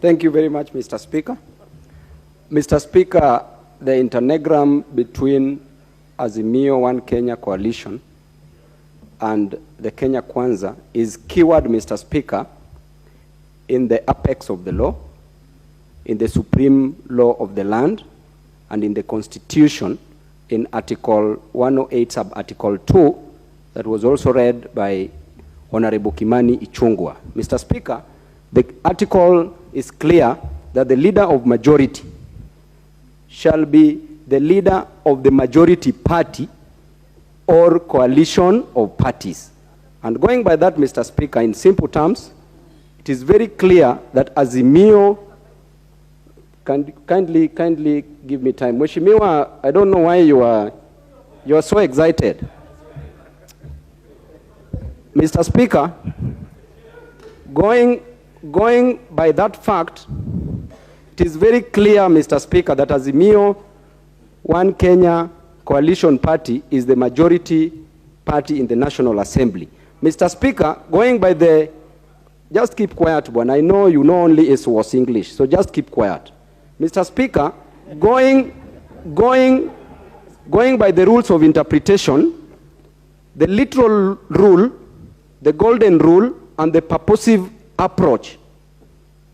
Thank you very much, Mr. Speaker. Mr. Speaker, the internegram between Azimio One Kenya Coalition and the Kenya Kwanza is keyword, Mr. Speaker, in the apex of the law, in the supreme law of the land, and in the Constitution in Article 108, sub-Article 2, that was also read by Honorable Kimani Ichung'wah. Mr. Speaker, the article is clear that the leader of majority shall be the leader of the majority party or coalition of parties. And going by that, Mr. Speaker, in simple terms, it is very clear that Azimio, kindly give me time. Mheshimiwa, I don't know why you are so excited. Mr. Speaker, going by that fact, it is very clear, Mr. Speaker, that Azimio One Kenya Coalition Party is the majority party in the National Assembly. Mr. Speaker, going by the, just keep quiet, Bwana. I know you know only was English, so just keep quiet. Mr. Speaker, going by the rules of interpretation, the literal rule, the golden rule, and the purposive approach,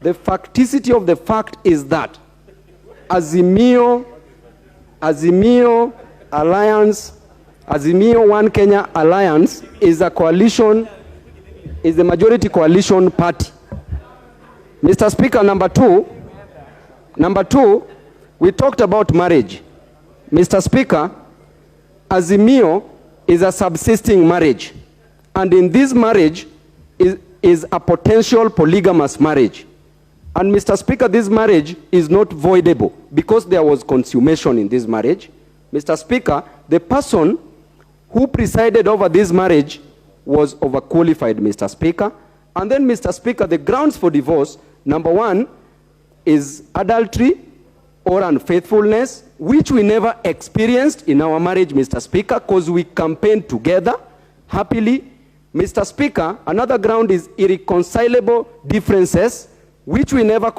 the facticity of the fact is that Azimio Alliance, Azimio One Kenya Alliance is a coalition, is the majority coalition party. Mr. Speaker, number two, we talked about marriage. Mr. Speaker, Azimio is a subsisting marriage. And in this marriage is a potential polygamous marriage. And Mr. Speaker, this marriage is not voidable because there was consummation in this marriage. Mr. Speaker, the person who presided over this marriage was overqualified, Mr. Speaker. And then, Mr. Speaker, the grounds for divorce, number one, is adultery or unfaithfulness, which we never experienced in our marriage, Mr. Speaker, because we campaigned together happily. Mr. Speaker, another ground is irreconcilable differences, which we never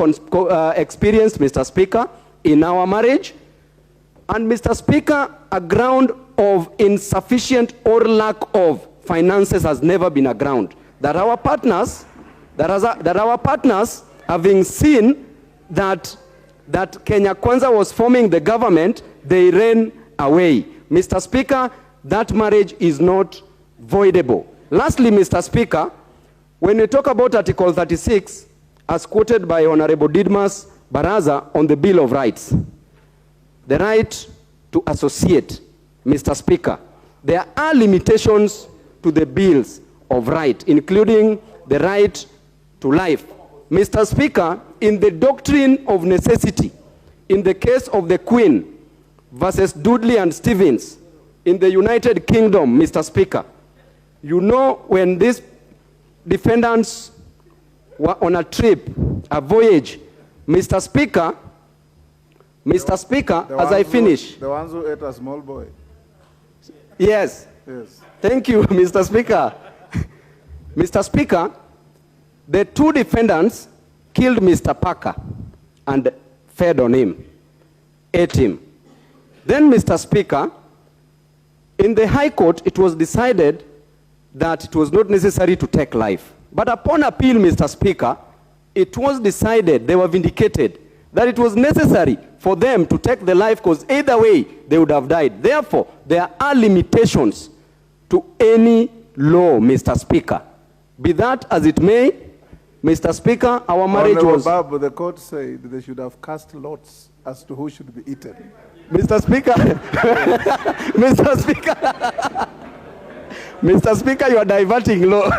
experienced, Mr. Speaker, in our marriage. And Mr. Speaker, a ground of insufficient or lack of finances has never been a ground. That our partners, having seen that Kenya Kwanza was forming the government, they ran away. Mr. Speaker, that marriage is not voidable. Lastly, Mr. Speaker, when we talk about Article 36, as quoted by Honorable Didmas Baraza on the Bill of Rights, the right to associate, Mr. Speaker, there are limitations to the bills of right, including the right to life. Mr. Speaker, in the doctrine of necessity, in the case of the Queen versus Dudley and Stevens in the United Kingdom, Mr. Speaker, you know, when these defendants were on a trip, a voyage, Mr. Speaker, as I finish. The ones who ate a small boy. Yes. Yes. Thank you, Mr. Speaker. Mr. Speaker, the two defendants killed Mr. Parker and fed on him, ate him. Then, Mr. Speaker, in the High Court, it was decided that it was not necessary to take life. But upon appeal, Mr. Speaker, it was decided, they were vindicated, that it was necessary for them to take the life because either way, they would have died. Therefore, there are limitations to any law, Mr. Speaker. Be that as it may, Mr. Speaker, our marriage was... Babu, the court said they should have cast lots as to who should be eaten. Mr. Speaker, Mr. Speaker, Mr. Speaker, you are diverting law.